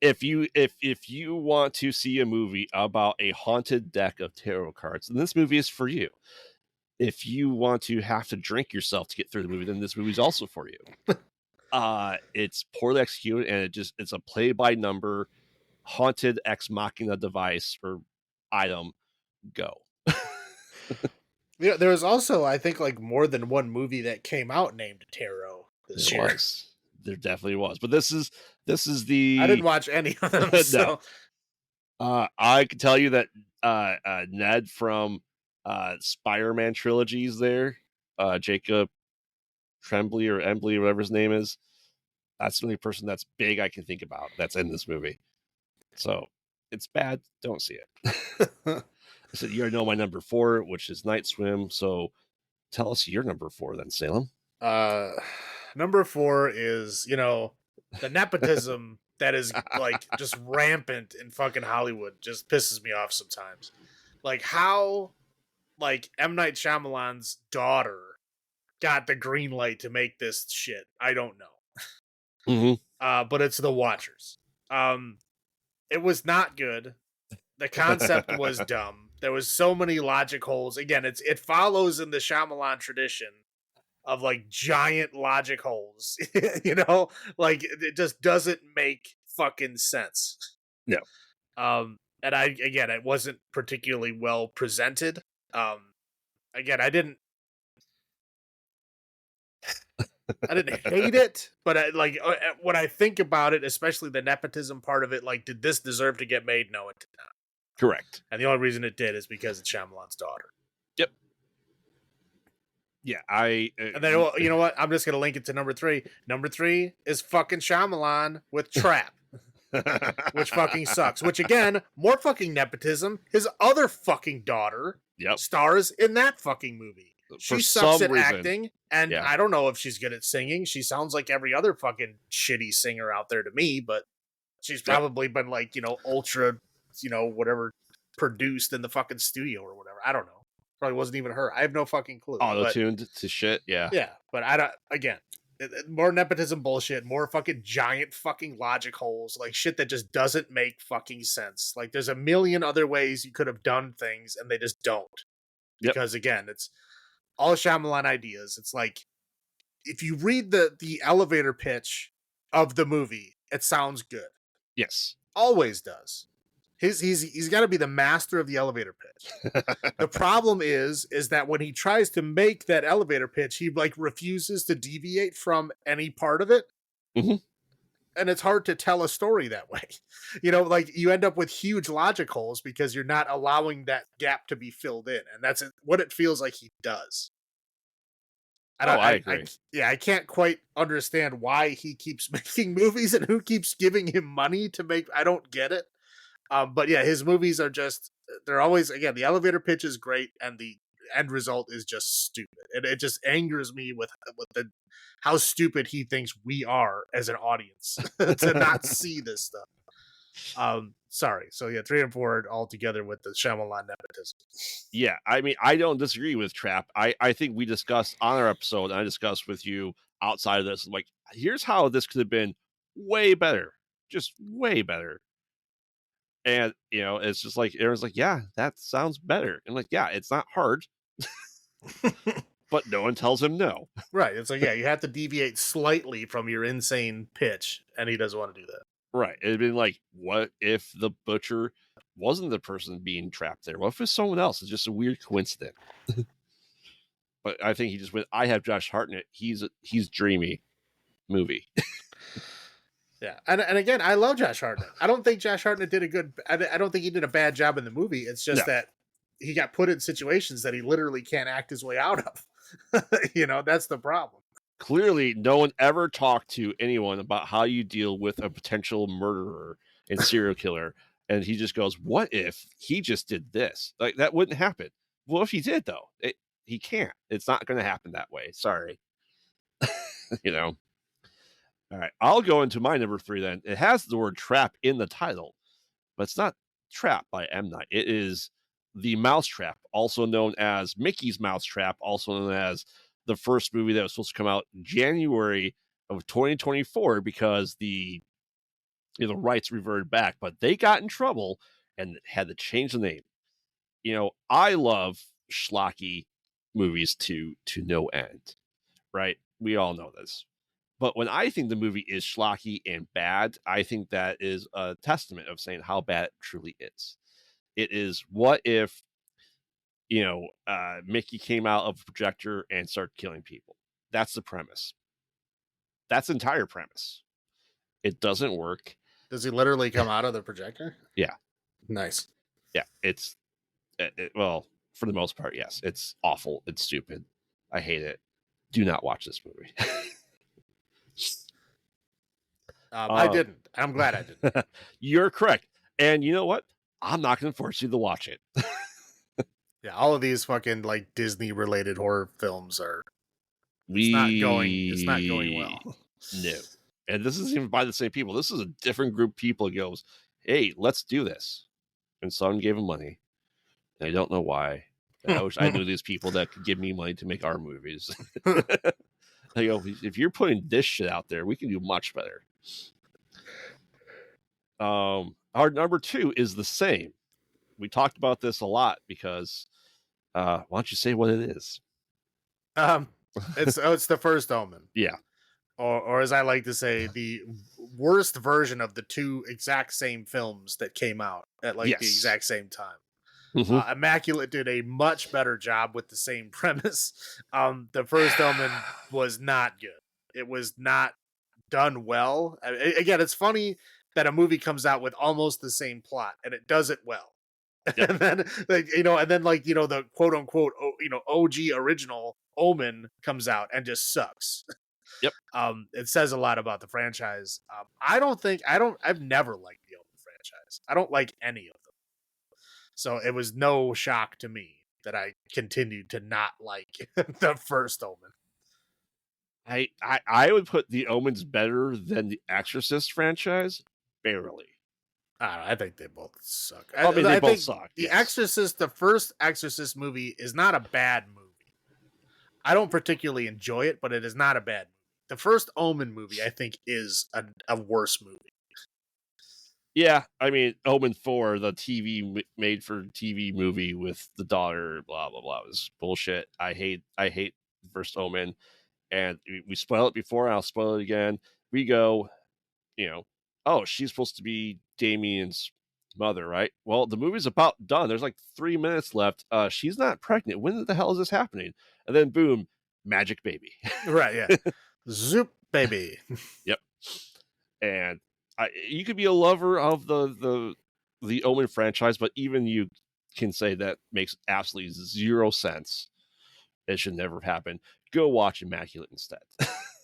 If you want to see a movie about a haunted deck of tarot cards, then this movie is for you. If you want to have to drink yourself to get through the movie, then this movie is also for you. It's poorly executed, and it's a play by number haunted ex machina device or item. Go. Yeah, there was also, I think, like more than one movie that came out named Tarot this year. There definitely was, but this is the. I didn't watch any of them. So. No. I can tell you that Ned from Spider-Man trilogies there, Jacob Tremblay or Embley, or whatever his name is. That's the only person that's big I can think about that's in this movie. So it's bad. Don't see it. I said, you already know my number 4, which is Night Swim. So tell us your number 4 then, Salem. Number 4 is, the nepotism that is like just rampant in fucking Hollywood just pisses me off sometimes. Like how like M. Night Shyamalan's daughter got the green light to make this shit. I don't know. Mm-hmm. But it's The Watchers. It was not good. The concept was dumb. There was so many logic holes. Again, it follows in the Shyamalan tradition of like giant logic holes. Like it just doesn't make fucking sense. No. And it wasn't particularly well presented. Again, I didn't hate it, but when I think about it, especially the nepotism part of it, like, did this deserve to get made? No, it did not. Correct. And the only reason it did is because it's Shyamalan's daughter. Yep. Yeah, and then, you know what? I'm just going to link it to number 3. Number 3 is fucking Shyamalan with Trap, which fucking sucks. Which, again, more fucking nepotism. His other fucking daughter stars in that fucking movie. She sucks at acting, and I don't know if she's good at singing. She sounds like every other fucking shitty singer out there to me, but she's probably been like, ultra, whatever, produced in the fucking studio or whatever. I don't know. Probably wasn't even her. I have no fucking clue. Auto-tuned to shit, yeah. Yeah, but I don't, again, more nepotism bullshit, more fucking giant fucking logic holes, like shit that just doesn't make fucking sense. Like there's a million other ways you could have done things and they just don't. Because again, it's all Shyamalan ideas. It's like, if you read the elevator pitch of the movie, it sounds good. Yes. Always does. He's got to be the master of the elevator pitch. The problem is that when he tries to make that elevator pitch, he like refuses to deviate from any part of it. Mm-hmm. And it's hard to tell a story that way. Like you end up with huge logic holes because you're not allowing that gap to be filled in. And that's what it feels like he does. I agree. I can't quite understand why he keeps making movies and who keeps giving him money to make. I don't get it. But yeah, his movies are they're always, again, the elevator pitch is great and the end result is just stupid. And it just angers me with how stupid he thinks we are as an audience to not see this stuff. Sorry. So yeah, 3 and 4 all together with the Shyamalan nepotism. Yeah, I mean, I don't disagree with Trap. I think we discussed on our episode, and I discussed with you outside of this, like, here's how this could have been way better. Just way better. And, it's just like, everyone's like, yeah, that sounds better. And like, yeah, it's not hard. But no one tells him no. Right. It's like, yeah, you have to deviate slightly from your insane pitch, and he doesn't want to do that. Right. It'd been like, what if the butcher wasn't the person being trapped there? What if it's someone else? It's just a weird coincidence. But I think he just went, I have Josh Hartnett. He's dreamy movie. Yeah, and again, I love Josh Hartnett. I don't think Josh Hartnett did a good. I don't think he did a bad job in the movie. It's just No. that he got put in situations that he literally can't act his way out of. That's the problem. Clearly, no one ever talked to anyone about how you deal with a potential murderer and serial killer. And he just goes, what if he just did this? Like, that wouldn't happen. Well, if he did, though, he can't. It's not going to happen that way. Sorry. you know? All right. I'll go into my number 3 then. It has the word trap in the title, but it's not Trap by M. Night. It is The Mousetrap, also known as Mickey's Mousetrap, also known as the first movie that was supposed to come out January of 2024 because the rights reverted back, but they got in trouble and had to change the name. I love schlocky movies to no end, right? We all know this. But when I think the movie is schlocky and bad, I think that is a testament of saying how bad it truly is. It is what if, Mickey came out of a projector and started killing people. That's the premise. That's the entire premise. It doesn't work. Does he literally come out of the projector? Yeah. Nice. Yeah. Well, for the most part, yes. It's awful. It's stupid. I hate it. Do not watch this movie. I didn't. I'm glad I didn't. You're correct. And you know what? I'm not going to force you to watch it. Yeah, all of these fucking like Disney related horror films are. It's not going well. No. And this isn't even by the same people. This is a different group of people that goes, hey, let's do this. And someone gave them money. And I don't know why. And I wish I knew these people that could give me money to make our movies. I go, if you're putting this shit out there, we can do much better. Our number 2 is the same. We talked about this a lot because why don't you say what it is? It's the First Omen. Yeah. Or as I like to say, the worst version of the 2 exact same films that came out at the exact same time. Mm-hmm. Immaculate did a much better job with the same premise. The First Omen was not good. It was not done well. Again, it's funny that a movie comes out with almost the same plot and it does it well. Yep. And then the quote unquote OG original Omen comes out and just sucks. Yep. It says a lot about the franchise. I've never liked the Omen franchise. I don't like any of them. So it was no shock to me that I continued to not like the first Omen. I would put the Omens better than the Exorcist franchise, barely. I think they both suck. I mean, they both suck. The Exorcist, the first Exorcist movie, is not a bad movie. I don't particularly enjoy it, but it is not a bad movie. The first Omen movie, I think, is a worse movie. Yeah, I mean, Omen 4, the made-for-TV movie with the daughter, blah, blah, blah, was bullshit. I hate first Omen, and we spoiled it before, and I'll spoil it again. We go, oh, she's supposed to be Damien's mother, right? Well, the movie's about done. There's like 3 minutes left. She's not pregnant. When the hell is this happening? And then boom, magic baby. Right, yeah. Zoop baby. Yep. And you could be a lover of the Omen franchise, but even you can say that makes absolutely 0 sense. It should never happen. Go watch Immaculate instead.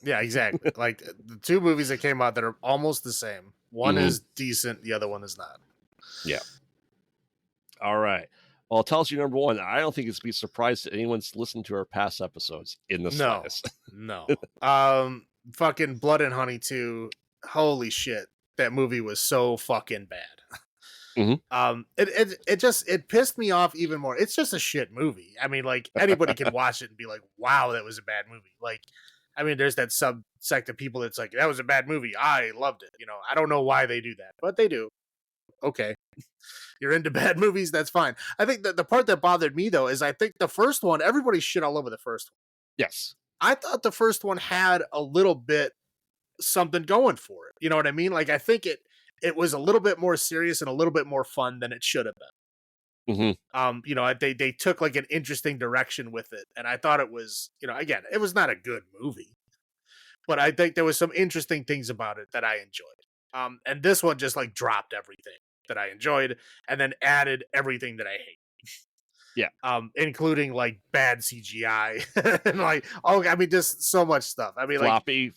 Yeah, exactly. Like the 2 movies that came out that are almost the same. One is decent, the other one is not. Yeah. All right. Well, tell us your number 1. I don't think it's be surprised that anyone's listened to our past episodes in the slightest. No. Fucking Blood and Honey 2. Holy shit. That movie was so fucking bad. Mm-hmm. It pissed me off even more. It's just a shit movie. I mean, like anybody can watch it and be like, wow, that was a bad movie. Like, I mean, there's that subsect of people that's like, that was a bad movie. I loved it. I don't know why they do that, but they do. Okay. You're into bad movies. That's fine. I think that the part that bothered me though, is I think the first one, everybody shit all over the first one. Yes. I thought the first one had a little bit something going for it. You know what I mean? Like, I think it was a little bit more serious and a little bit more fun than it should have been. Mm-hmm. They took like an interesting direction with it. And I thought it was, again, it was not a good movie, but I think there was some interesting things about it that I enjoyed. And this one just like dropped everything that I enjoyed and then added everything that I hate. Yeah. Including like bad CGI and like, I mean, just so much stuff. I mean,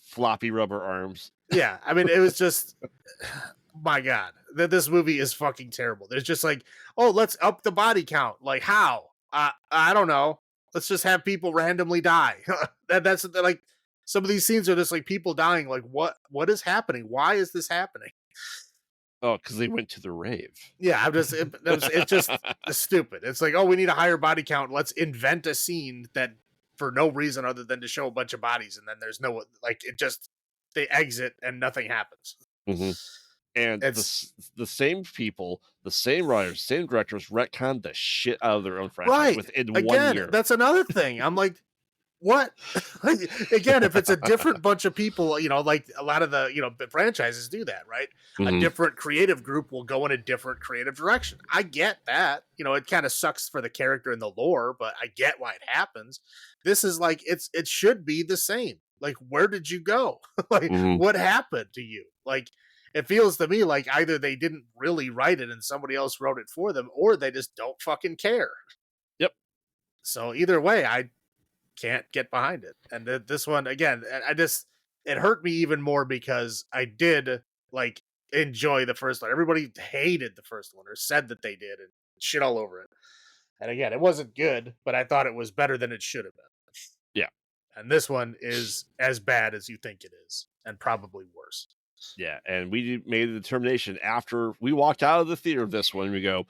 floppy rubber arms. Yeah, I mean, it was just, my God, this movie is fucking terrible. There's just like, oh, let's up the body count. Like, how? I don't know. Let's just have people randomly die. That's like, some of these scenes are just like people dying. Like, what is happening? Why is this happening? Oh, because they went to the rave. Yeah, it's just stupid. It's like, oh, we need a higher body count. Let's invent a scene that for no reason other than to show a bunch of bodies, and then there's no like it just they exit and nothing happens. Mm-hmm. And the same people, the same writers, same directors retconned the shit out of their own franchise within 1 year. That's another thing. I'm like, what? Again, if it's a different bunch of people, like a lot of the franchises do that, right? Mm-hmm. A different creative group will go in a different creative direction. I get that. It kind of sucks for the character and the lore, but I get why it happens. This is like it should be the same. Like, where did you go? Like, what happened to you? Like, it feels to me like either they didn't really write it and somebody else wrote it for them, or they just don't fucking care. Yep. So either way, I can't get behind it. And this one, again, it hurt me even more because I did like enjoy the first one. Everybody hated the first one or said that they did and shit all over it. And again, it wasn't good, but I thought it was better than it should have been. Yeah. And this one is as bad as you think it is, and probably worse. Yeah, and we made the determination after we walked out of the theater of this one, we go,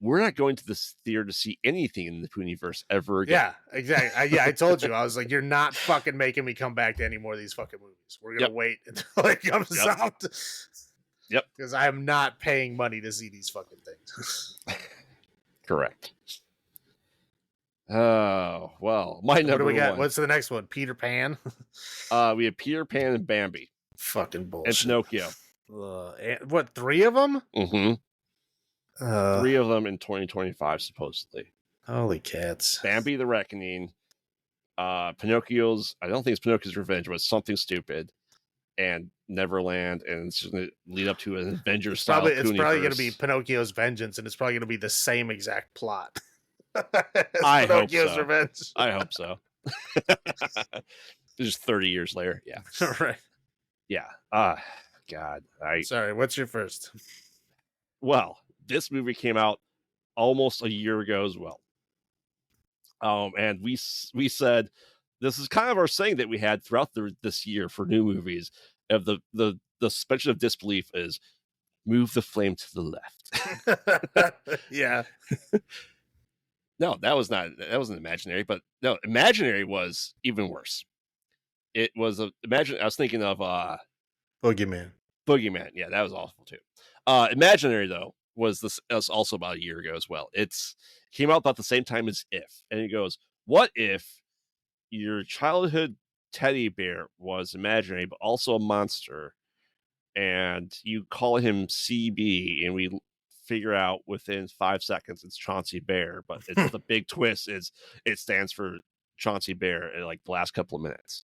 we're not going to this theater to see anything in the Pooniverse ever again. Yeah, exactly. I told you. I was like, you're not fucking making me come back to any more of these fucking movies. We're going to wait until it comes out. Yep. Because I am not paying money to see these fucking things. Correct. Oh, well, my number what do we got? one. What's the next one? Peter Pan? We have Peter Pan and Bambi. Fucking bullshit. And Pinocchio. What, 3 of them? Mm-hmm. 3 of them in 2025, supposedly. Holy cats. Bambi the Reckoning. Pinocchio's, I don't think it's Pinocchio's Revenge, but it's something stupid. And Neverland, and it's going to lead up to an Avengers style. It's probably going to be Pinocchio's Vengeance, and it's probably going to be the same exact plot. I Pinocchio's hope so. Revenge. I hope so. Just 30 years later. Yeah. Right. Yeah. God. Sorry, what's your first? Well, this movie came out almost a year ago as well. And we said this is kind of our saying that we had throughout this year for new movies of the suspension of disbelief is move the flame to the left. Yeah. No, that wasn't imaginary, but no, imaginary was even worse. It was I was thinking of Boogeyman. Yeah, that was awful too. Imaginary though was also about a year ago as well. It's came out about the same time as If, and it goes, what if your childhood teddy bear was imaginary but also a monster, and you call him CB, and we figure out within 5 seconds it's Chauncey Bear, but it's the big twist is it stands for Chauncey Bear in like the last couple of minutes.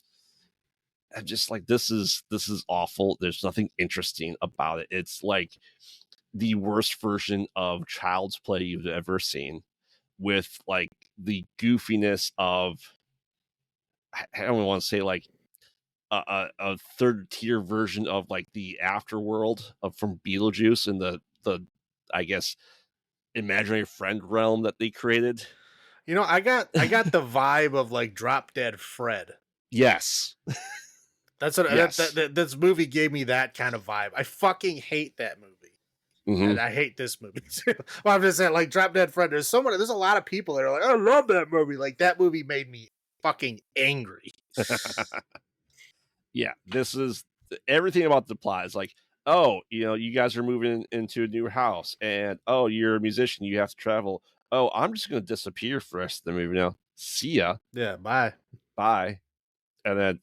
I'm just like, this is awful. There's nothing interesting about it. It's like the worst version of Child's Play you've ever seen, with like the goofiness of, I don't want to say like a third tier version of like the Afterworld from Beetlejuice and the I guess imaginary friend realm that they created. I got the vibe of like Drop Dead Fred. Yes. That's what this movie gave me, that kind of vibe. I fucking hate that movie. Mm-hmm. And I hate this movie too. Well, I'm just saying, like Drop Dead Fred, there's a lot of people that are like, I love that movie. Like, that movie made me fucking angry. Yeah, this is everything about the plot is like, oh, you guys are moving into a new house, and oh, you're a musician, you have to travel. Oh, I'm just going to disappear for the rest of the movie now. See ya. Yeah, bye. And then,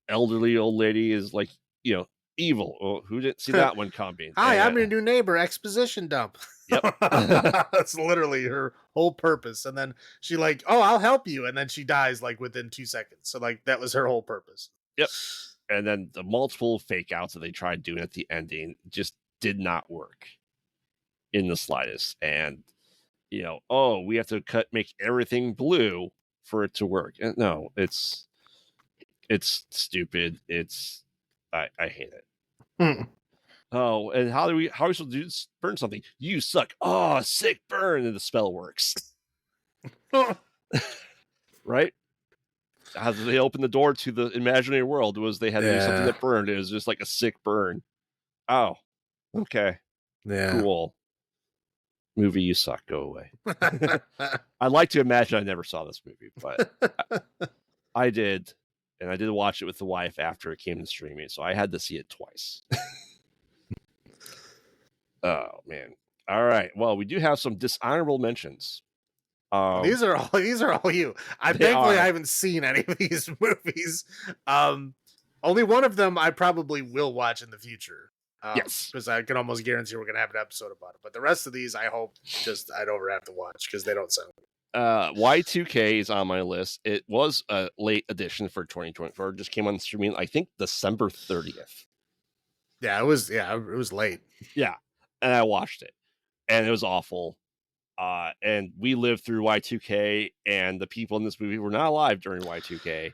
elderly old lady is like, evil. Oh, who didn't see that one coming? Hi, I'm your new neighbor. Exposition dump. Yep. That's literally her whole purpose. And then she like, oh, I'll help you. And then she dies like within 2 seconds. So like that was her whole purpose. Yep. And then the multiple fake outs that they tried doing at the ending just did not work in the slightest. And, we have to make everything blue for it to work. And no, it's stupid. I hate it. Hmm. Oh, and how are we supposed to burn something? You suck. Oh, sick burn, and the spell works. Right? How did they open the door to the imaginary world? They had to do something that burned. It was just like a sick burn. Oh, okay. Yeah. Cool. Movie, you suck. Go away. I'd like to imagine I never saw this movie, but I did. And I did watch it with the wife after it came to streaming, so I had to see it twice. Oh, man. All right. Well, we do have some dishonorable mentions. These are all you. Thankfully I haven't seen any of these movies. Only one of them I probably will watch in the future. Yes, because I can almost guarantee we're gonna have an episode about it. But the rest of these, I hope I don't ever have to watch because they don't sound good. Y2K is on my list. It was a late edition for 2024. It just came on streaming, I think, December 30th. Yeah, it was late. Yeah, and I watched it, and it was awful. And we lived through Y2K, and the people in this movie were not alive during Y2K.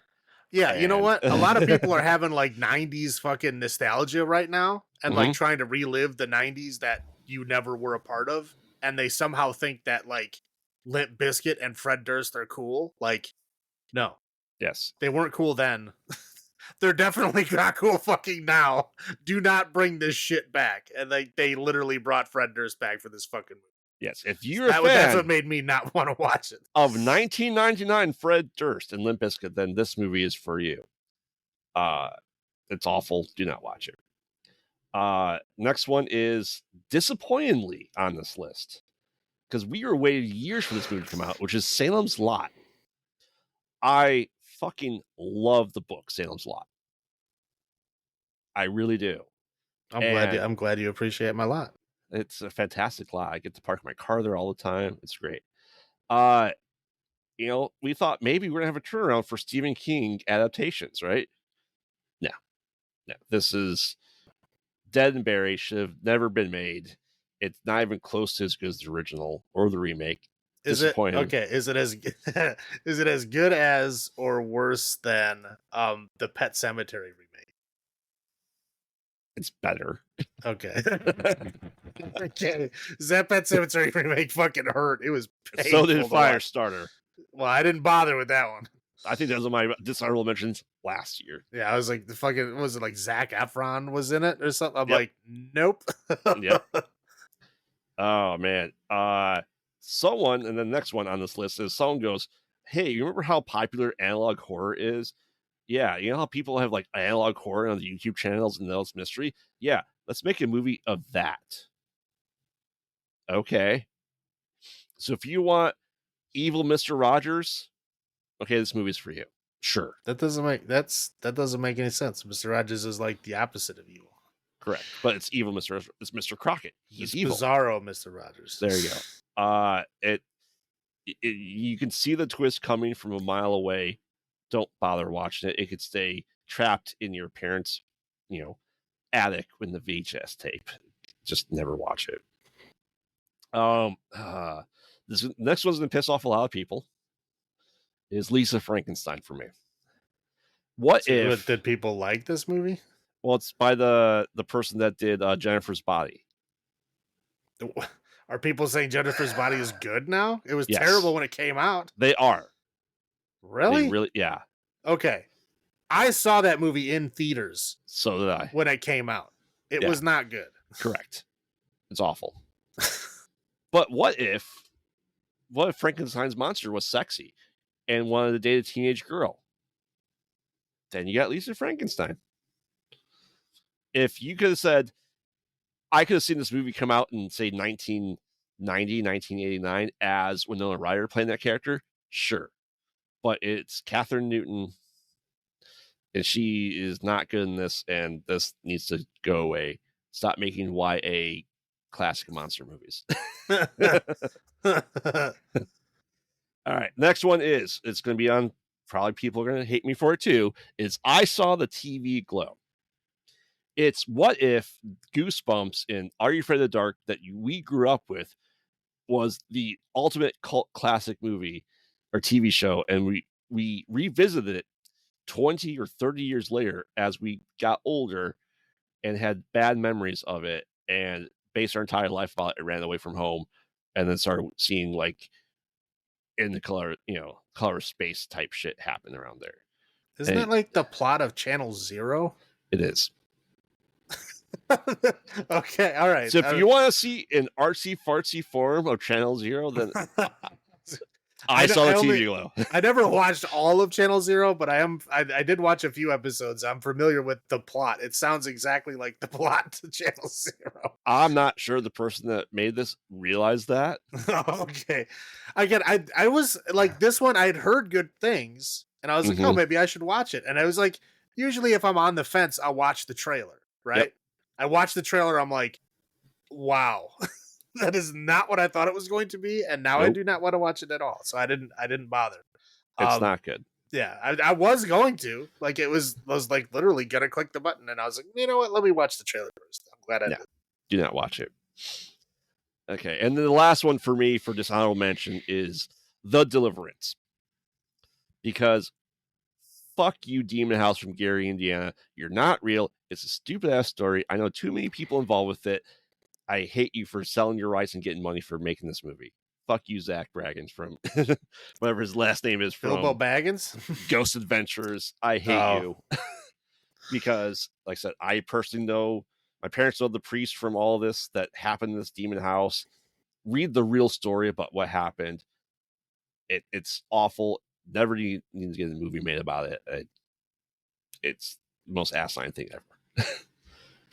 Yeah, you know what? A lot of people are having like 90s fucking nostalgia right now and like trying to relive the 90s that you never were a part of. And they somehow think that like Limp Bizkit and Fred Durst are cool. Like, no. Yes. They weren't cool then. They're definitely not cool fucking now. Do not bring this shit back. And they literally brought Fred Durst back for this fucking movie. Yes, if you're a fan that's what made me not want to watch it. Of 1999 Fred Durst and Limp Bizkit, then this movie is for you. It's awful. Do not watch it. Next one is disappointingly on this list, because we were waiting years for this movie to come out, which is Salem's Lot. I fucking love the book Salem's Lot. I really do. I'm glad you appreciate my lot. It's a fantastic lot. I get to park my car there all the time. It's great. We thought maybe we're gonna have a turnaround for Stephen King adaptations, right? No. This is dead and buried. Should have never been made. It's not even close to as good as the original or the remake. Is it okay? Is it as good as or worse than the Pet Sematary remake? It's better. Okay. Okay. That Pet Sematary remake fucking hurt. It was painful. So did Firestarter. Well, I didn't bother with that one. I think that was my dishonorable mentions last year. Yeah, I was like, was it like Zac Efron was in it or something? I'm like, nope. Yep. Oh, man. Someone, and the next one on this list is someone goes, hey, you remember how popular analog horror is? Yeah, you know how people have like analog horror on the YouTube channels and those mystery? Yeah, let's make a movie of that. Okay. So if you want evil Mr. Rogers, okay, this movie's for you. Sure. That doesn't make any sense. Mr. Rogers is like the opposite of evil. Correct. But it's evil it's Mr. Crockett. He's evil. Bizarro Mr. Rogers. There you go. You can see the twist coming from a mile away. Don't bother watching it. It could stay trapped in your parents' attic with the VHS tape. Just never watch it. This next one's gonna piss off a lot of people. Is Lisa Frankenstein for me? Did people like this movie? Well, it's by the person that did Jennifer's Body. Are people saying Jennifer's Body is good now? It was terrible when it came out. They are. Really? Yeah. Okay. I saw that movie in theaters. So did I. When it came out. It was not good. Correct. It's awful. But what if Frankenstein's monster was sexy and wanted to date a teenage girl? Then you got Lisa Frankenstein. If you could have said, I could have seen this movie come out in, say, 1990, 1989 as Winona Ryder playing that character, sure. But it's Catherine Newton, and she is not good in this, and this needs to go away. Stop making YA classic monster movies. All right, next one it's going to be on probably people are going to hate me for it too, is I saw the TV glow. It's what if Goosebumps and Are You Afraid of the Dark that we grew up with was the ultimate cult classic movie or TV show, and we revisited it 20 or 30 years later as we got older and had bad memories of it and based our entire life about it and ran away from home and then started seeing like in the color space type shit happen around there. Isn't that like the plot of Channel Zero? It is. Okay, all right. So if you want to see an artsy fartsy form of Channel Zero, then I saw the TV glow. I never watched all of Channel Zero, but I did watch a few episodes. I'm familiar with the plot. It sounds exactly like the plot to Channel Zero. I'm not sure the person that made this realized that. Okay. Again, I was like, this one, I'd heard good things, and I was like, oh, maybe I should watch it. And I was like, usually if I'm on the fence, I'll watch the trailer, right? Yep. I watched the trailer, I'm like, wow. That is not what I thought it was going to be, and now I do not want to watch it at all. So I didn't bother. It's not good. Yeah, I was going to. Like I was like literally gonna click the button, and I was like, you know what? Let me watch the trailer first. I'm glad I did. Do not watch it. Okay, and then the last one for me for dishonorable mention is The Deliverance, because fuck you, Demon House from Gary, Indiana. You're not real. It's a stupid ass story. I know too many people involved with it. I hate you for selling your rights and getting money for making this movie. Fuck you, Zach Braggins from whatever his last name is from Bilbo Baggins, Ghost Adventures. I hate you because, like I said, I personally know my parents know the priest from all this that happened in this demon house. Read the real story about what happened. It's awful. Never need to get a movie made about it. It's the most asinine thing ever.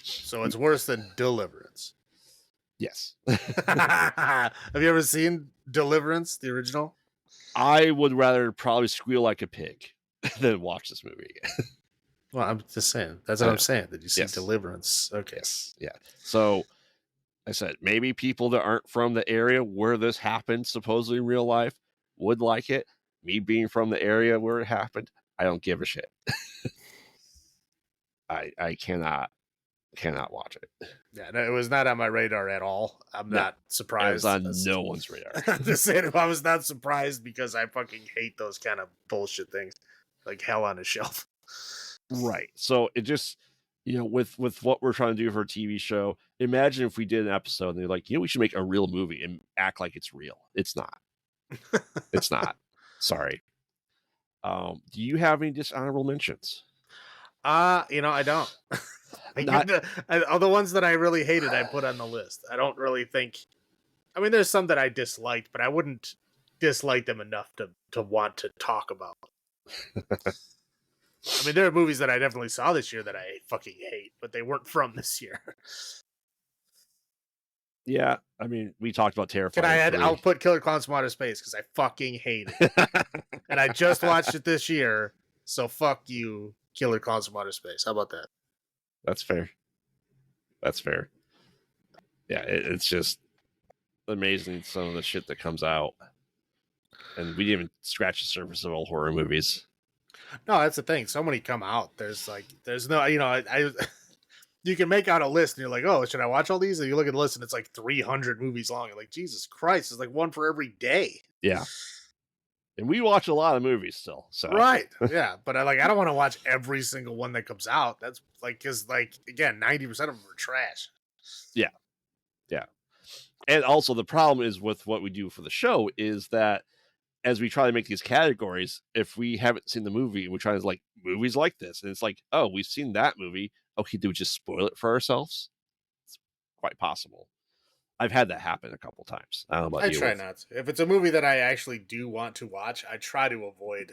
So it's worse than Deliverance. Yes. Have you ever seen Deliverance, the original? I would rather probably squeal like a pig than watch this movie again. Well, I'm just saying. That's what I'm saying. Did you see Deliverance? Okay. Yes. Yeah. So I said, maybe people that aren't from the area where this happened, supposedly in real life, would like it. Me being from the area where it happened, I don't give a shit. I cannot watch it. Yeah, no, it was not on my radar at all. I'm not surprised. It was on no one's radar. I'm just saying, I was not surprised because I fucking hate those kind of bullshit things, like Hell on a Shelf. Right. So it just, with what we're trying to do for a TV show, imagine if we did an episode and they're like, we should make a real movie and act like it's real. It's not. It's not. Sorry. Do you have any dishonorable mentions? I don't. All the ones that I really hated, I put on the list. I don't really think. I mean, there's some that I disliked, but I wouldn't dislike them enough to want to talk about. I mean, there are movies that I definitely saw this year that I fucking hate, but they weren't from this year. Yeah, I mean, we talked about Terrifier. I'll put Killer Clowns from Outer Space because I fucking hate it, and I just watched it this year. So fuck you, Killer Clowns from Outer Space. How about that? That's fair. That's fair. Yeah, it's just amazing some of the shit that comes out, and we didn't even scratch the surface of all horror movies. No, that's the thing. So many come out. There's no, I you can make out a list and you're like, oh, should I watch all these? And you look at the list and it's like 300 movies long. You're like, Jesus Christ, it's like one for every day. Yeah. And we watch a lot of movies still. So right. Yeah. But I don't want to watch every single one that comes out. That's because again, 90% of them are trash. Yeah. Yeah. And also the problem is with what we do for the show is that as we try to make these categories, if we haven't seen the movie, we're trying to like movies like this. And it's like, oh, we've seen that movie. Okay, do we just spoil it for ourselves? It's quite possible. I've had that happen a couple times. I don't know about you. I try not to. If it's a movie that I actually do want to watch, I try to avoid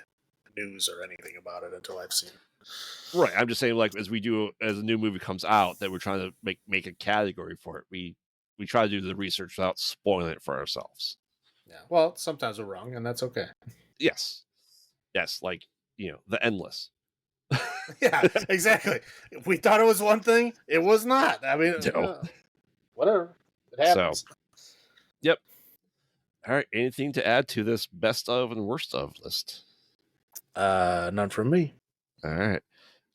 news or anything about it until I've seen it. Right. I'm just saying, like, as a new movie comes out, that we're trying to make a category for it. We try to do the research without spoiling it for ourselves. Yeah. Well, sometimes we're wrong, and that's okay. Yes. Yes. Like, The Endless. Yeah, exactly. If we thought it was one thing, it was not. I mean, whatever. It happens. So, yep. All right. Anything to add to this best of and worst of list? None from me. All right.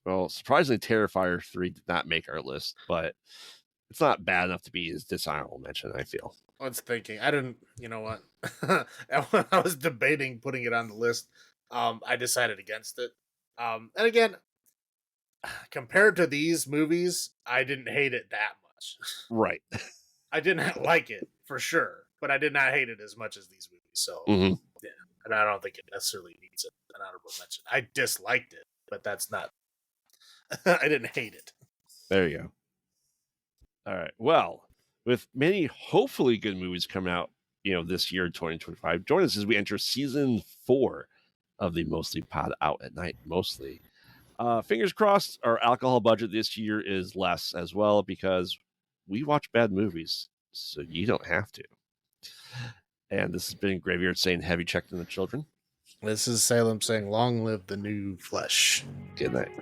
Well, surprisingly, Terrifier 3 did not make our list, but it's not bad enough to be his dishonorable mention, I feel. I was thinking, I didn't, you know what? When I was debating putting it on the list, I decided against it. And again, compared to these movies, I didn't hate it that much. Right. I did not like it for sure, but I did not hate it as much as these movies. So Mhm. yeah, and I don't think it necessarily needs an honorable mention. I disliked it, but that's not. I didn't hate it. There you go. All right. Well, with many hopefully good movies coming out, this year, 2025, join us as we enter season 4 of the Mostly Pod Out at Night. Mostly. Fingers crossed, our alcohol budget this year is less as well because we watch bad movies, so you don't have to. And this has been Graveyard saying, "Have you checked on the children?" This is Salem saying, "Long live the new flesh." Good night.